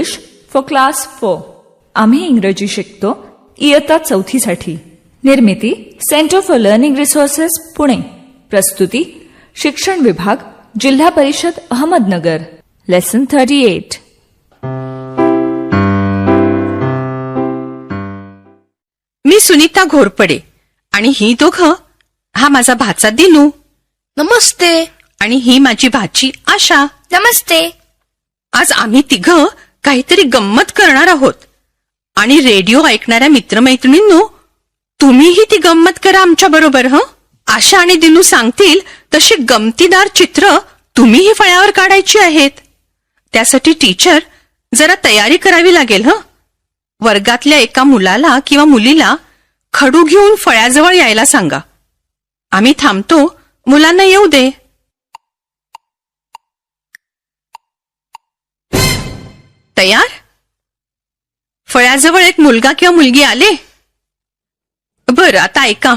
English for class 4. आम्ही इंग्रजी शिकतो इयत्ता 4थी साठी. निर्मिती centre for learning resources Pune. प्रस्तुती शिक्षण विभाग जिल्हा परिषद अहमदनगर. लेसन 38. मी सुनीता घोरपडे आणि ही दोघं, हा माझा भाचा दिनू. नमस्ते. आणि ही माझी भाची आशा. नमस्ते. आज आम्ही तिघं काहीतरी गंमत करणार आहोत. आणि रेडिओ ऐकणाऱ्या मित्रमैत्रिणींनो, तुम्हीही ती गंमत करा आमच्या बरोबर. आशा आणि दिनू सांगतील तशी गमतीदार चित्र तुम्हीही फळ्यावर काढायची आहेत. त्यासाठी टीचर जरा तयारी करावी लागेल. वर्गातल्या एका मुलाला किंवा मुलीला खडू घेऊन फळ्याजवळ यायला सांगा. आम्ही थांबतो, मुलांना येऊ दे. तयार? फळ्याजवळ एक मुलगा किंवा मुलगी आले. बरं, आता ऐका.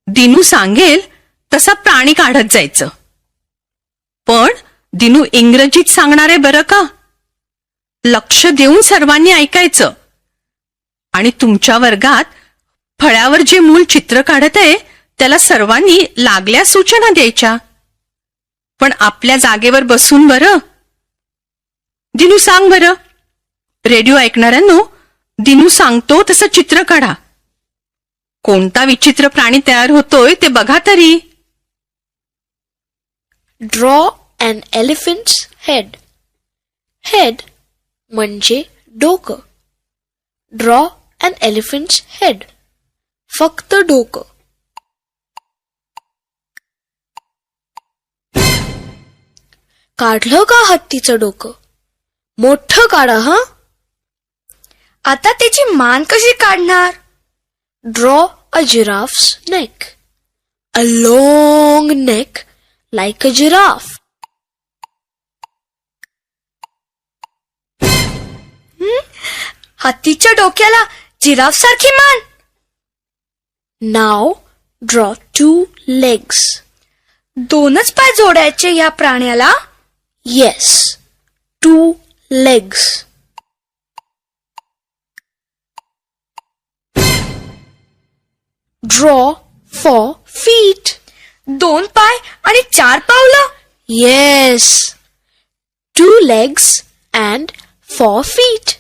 दिनू सांगेल तसा प्राणी काढत जायचं. पण दिनू इंग्रजीत सांगणार आहे बरं का. लक्ष देऊन सर्वांनी ऐकायचं. आणि तुमच्या वर्गात फळ्यावर जे मूल चित्र काढत आहे त्याला सर्वांनी लागल्या सूचना द्यायच्या. पण आपल्या जागेवर बसून बरं. दिनू सांग बरं. रेडिओ ऐकणाऱ्यांनो, दिनू सांगतो तसं चित्र काढा. कोणता विचित्र प्राणी तयार होतोय ते बघा तरी. Draw an elephant's head. Head म्हणजे डोकं. Draw an elephant's head. फक्त डोकं. काढलं का हत्तीचं डोकं? मोठं काढा. आता त्याची मान कशी काढणार? Draw a giraffe's neck. A long neck like a giraffe. हत्तीच्या डोक्याला जिराफ सारखी मान. नाव ड्रॉ 2 legs. दोनच पाय जोडायचे या प्राण्याला. Yes, 2 legs. Draw for feet. 2 पाय आणि 4 पावलं. Yes, 2 legs and 4 feet.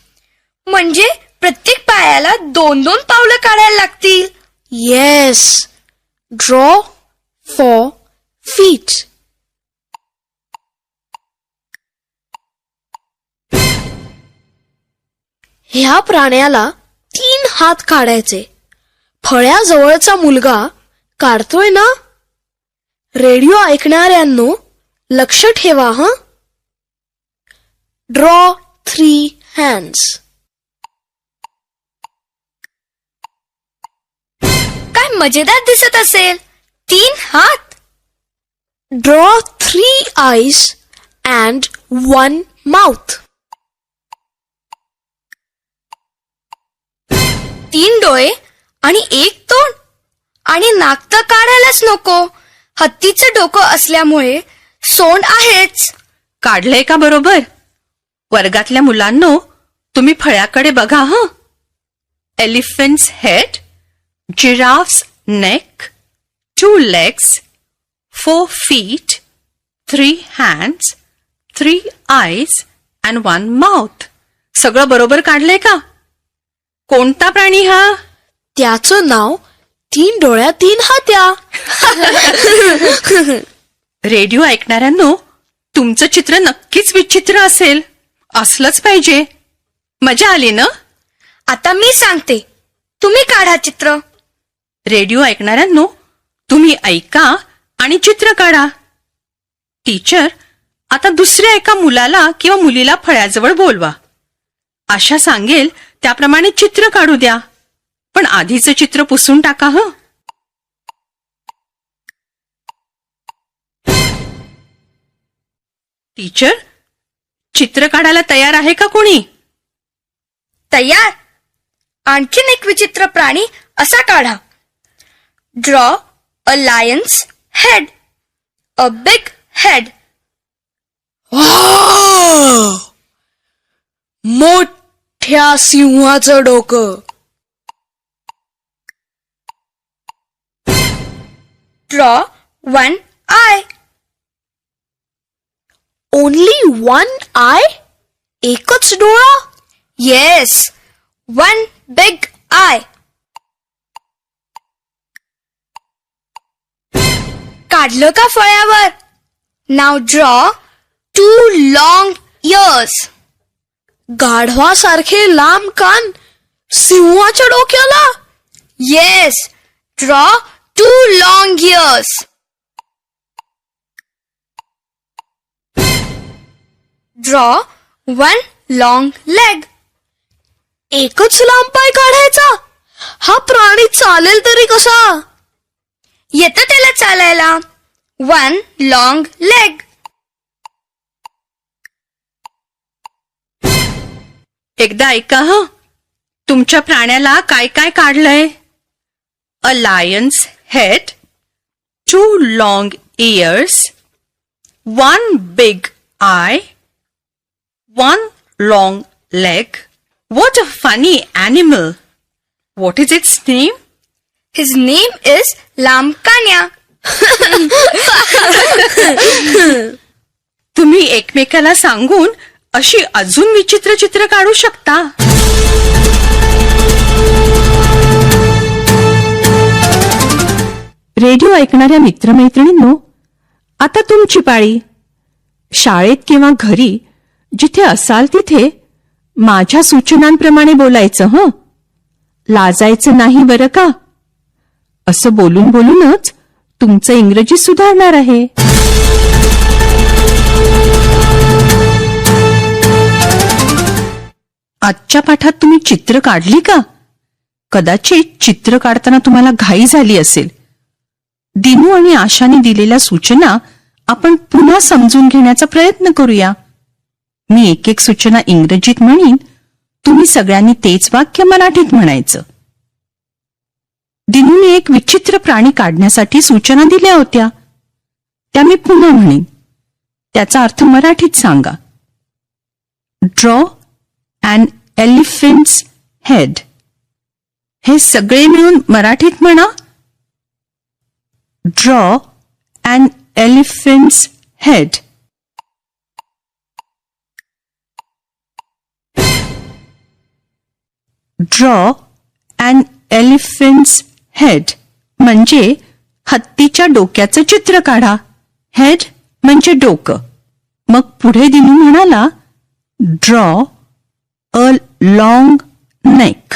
म्हणजे प्रत्येक पायाला 2-2 पावलं काढायला लागतील. Yes, draw for feet. ह्या प्राण्याला 3 हात काढायचे. फळ्याजवळचा मुलगा काढतोय ना? रेडिओ ऐकणाऱ्यांनो, लक्ष ठेवा. Draw 3 hands. काय मजेदार दिसत असेल. 3 हात. Draw 3 eyes and 1 mouth. 3 डोळे आणि 1 तोंड. आणि नाक तर काढायलाच नको. हत्तीचं डोकं असल्यामुळे सोंड आहेच. काढलंय का बरोबर? वर्गातल्या मुलांनो, तुम्ही फळ्याकडे बघा. Elephants head, giraffes neck, 2 legs, 4 feet, 3 hands, 3 eyes and 1 mouth. सगळं बरोबर काढलंय का? कोणता प्राणी हा? त्याचं नाव 3 डोळ्या 3 हात्या. रेडिओ ऐकणाऱ्यांनो, तुमचं चित्र नक्कीच विचित्र असेल. असलंच पाहिजे. मजा आली ना? आता मी सांगते, तुम्ही काढा चित्र. रेडिओ ऐकणाऱ्यांनो, तुम्ही ऐका आणि चित्र काढा. टीचर आता दुसऱ्या एका मुलाला किंवा मुलीला फळ्याजवळ बोलवा. आशा सांगेल त्याप्रमाणे चित्र काढू द्या. पण आधीचं चित्र पुसून टाका. टीचर, चित्र काढायला तयार आहे का कोणी? तयार. आणखीन एक विचित्र प्राणी असा काढा. Draw a lion's head. A big head. मोठ्या सिंहाचं डोकं. Draw one eye. Only one eye? एकच डोळा? Yes, one big eye. काढलं का फळ्यावर? Now draw two long ears. गाढवासारखे लांब कान सिंहाच्या डोक्याला? Yes, draw two long ears. Draw one long leg. एकच लांब पाय काढायचा? हा प्राणी चालेल तरी कसा? येतं त्याला चालायला. One long leg. एकदा ऐका हं, तुमच्या प्राण्याला काय काय काढलंय? अ lion's head, 2 long ears, 1 big eye, 1 long leg. What a funny animal! What is its name? His name is Lamkanya. तुम्ही एकमेकाला सांगून अशी अजून विचित्र चित्र काढू शकता. रेडिओ ऐकणाऱ्या मित्रमैत्रिणींनो, आता तुमची पाळी. शाळेत किंवा घरी जिथे असाल तिथे माझ्या सूचनांप्रमाणे बोलायचं हं. लाजायचं नाही बरं का. असं बोलून बोलूनच तुमचं इंग्रजी सुधारणार आहे. आजच्या पाठात तुम्ही चित्र काढली का? कदाचित चित्र काढताना तुम्हाला घाई झाली असेल. दिनू आणि आशाने दिलेल्या सूचना आपण पुन्हा समजून घेण्याचा प्रयत्न करूया. मी एक एक सूचना इंग्रजीत म्हणीन, तुम्ही सगळ्यांनी तेच वाक्य मराठीत म्हणायचं. दिनूने एक विचित्र प्राणी काढण्यासाठी सूचना दिल्या होत्या, त्या मी पुन्हा म्हणेन. त्याचा अर्थ मराठीत सांगा. Draw an elephant's head. हे सगळे मिळून मराठीत म्हणा. Draw an elephant's head. Draw an elephant's head म्हणजे हत्तीच्या डोक्याचं चित्र काढा. हेड म्हणजे डोकं. मग पुढे दिनू म्हणाला, ड्रॉ अ लॉंग नेक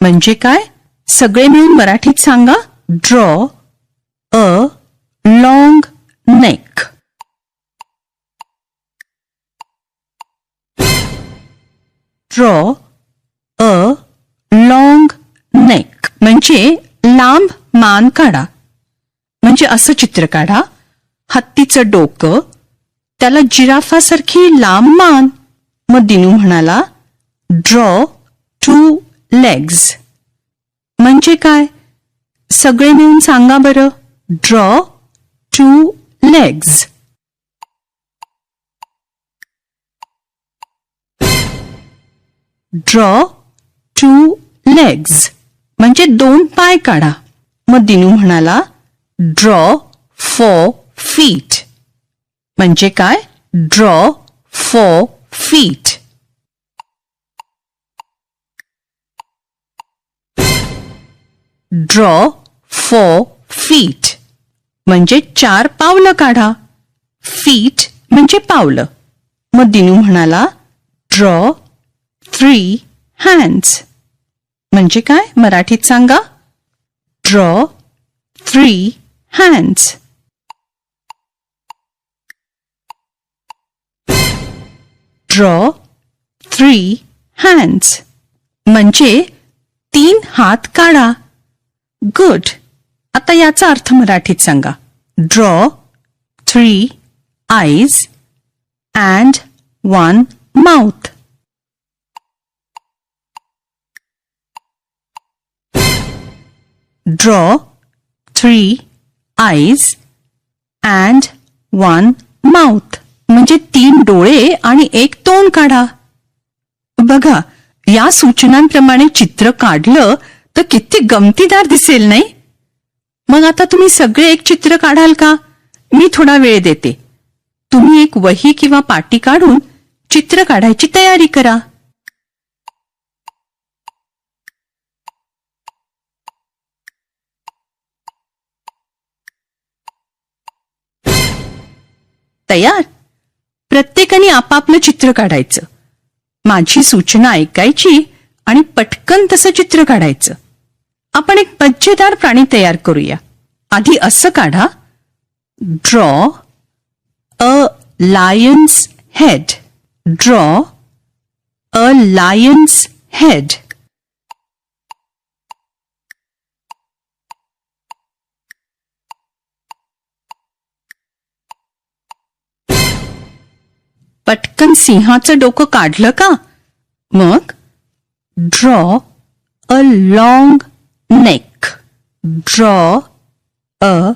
म्हणजे काय? सगळे मिळून मराठीत सांगा. Draw a long neck. Draw a long neck म्हणजे लांब मान काढा. म्हणजे असं चित्र काढा, हत्तीचं डोकं, त्याला जिराफासारखी लांब मान. मग दिनू म्हणाला, ड्रॉ 2 legs म्हणजे काय? सगळे मिळून सांगा बरं. Draw 2 legs. ड्रॉ 2 legs म्हणजे 2 पाय काढा. मग दिनू म्हणाला, ड्रॉ 4 feet म्हणजे काय? Draw 4 feet. ड्रॉ 4 feet म्हणजे 4 पावलं काढा. फीट म्हणजे पावलं. मग दिनू म्हणाला, ड्रॉ 3 hands म्हणजे काय? मराठीत सांगा. Draw 3 hands. ड्रॉ 3 hands म्हणजे 3 हात काढा. गुड. आता याचा अर्थ मराठीत सांगा. Draw 3 eyes and 1 mouth. Draw 3 eyes and 1 mouth म्हणजे 3 डोळे आणि 1 तोंड काढा. बघा, या सूचनांप्रमाणे चित्र काढलं तर किती गमतीदार दिसेल नाही? मग आता तुम्ही सगळे एक चित्र काढाल का? मी थोडा वेळ देते. तुम्ही एक वही किंवा पाटी काढून चित्र काढायची तयारी करा. तयार? प्रत्येकाने आपापलं चित्र काढायचं. माझी सूचना ऐकायची आणि पटकन तसं चित्र काढायचं. आपण एक मजेदार प्राणी तयार करूया. आधी असं काढा. Draw a lion's head. Draw a lion's head. पटकन सिंहाचं डोकं काढलं का? मग draw a long neck. Draw a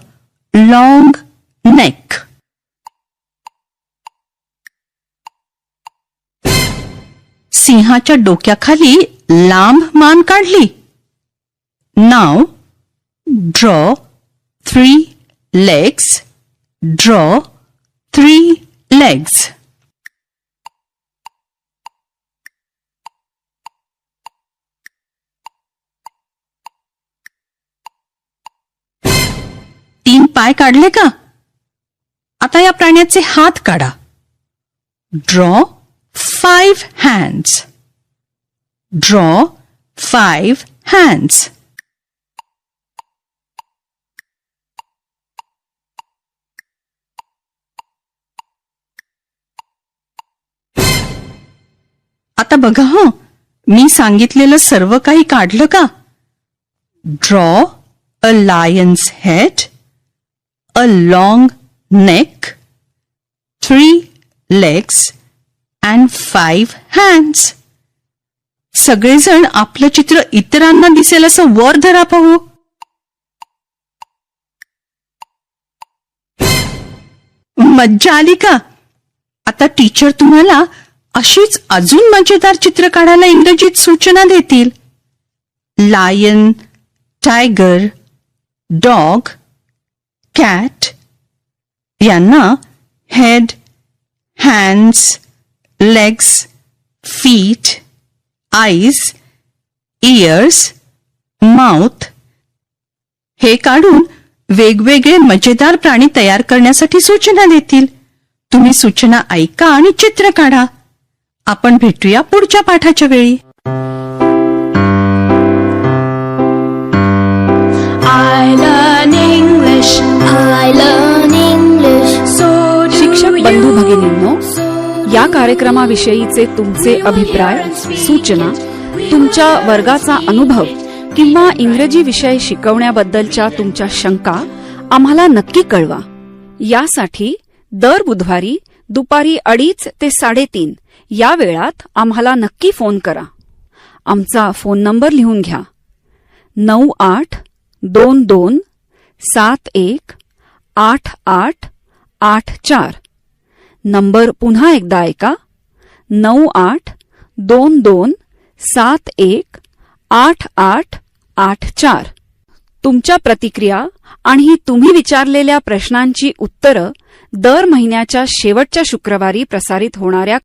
long neck. सिंहाच्या डोक्याखाली लांब मान काढली. नाव ड्रॉ 3 legs. Draw 3 legs. तीन पाय काढले का? आता या प्राण्याचे हात काढा. Draw 5 hands. Draw 5 hands. आता बघा हं, मी सांगितलेलं सर्व काही काढलं का? Draw a lion's head, a long neck, 3 legs and 5 hands. सगळेजण आपलं चित्र इतरांना दिसेल असं वर धरा पाहू. मज्जा आली का? आता टीचर तुम्हाला अशीच अजून मजेदार चित्र काढायला इंग्रजीत सूचना देतील. लायन, टायगर, डॉग, कॅट यांना head, hands, legs, feet, eyes, years, mouth हे काढून वेगवेगळे मजेदार प्राणी तयार करण्यासाठी सूचना देतील. तुम्ही सूचना ऐका आणि चित्र काढा. आपण भेटूया पुढच्या पाठाच्या वेळी. I learn English. I learn English. So do शिक्षक you. बंधू भगिनींनो, या कार्यक्रमाविषयीचे तुमचे अभिप्राय, सूचना, तुमच्या वर्गाचा अनुभव किंवा इंग्रजी विषय शिकवण्याबद्दलच्या तुमच्या शंका आम्हाला नक्की कळवा. यासाठी दर बुधवारी दुपारी 2:30 ते 3:30 या वेळात आम्हाला नक्की फोन करा. आमचा फोन नंबर लिहून घ्या. 9822718884. नंबर पुन्हा एकदा ऐका. 9822718884. तुमच्या प्रतिक्रिया आणि तुम्ही विचारलेल्या प्रश्नांची उत्तरं दर महिन्याच्या शेवटच्या शुक्रवारी प्रसारित होणाऱ्या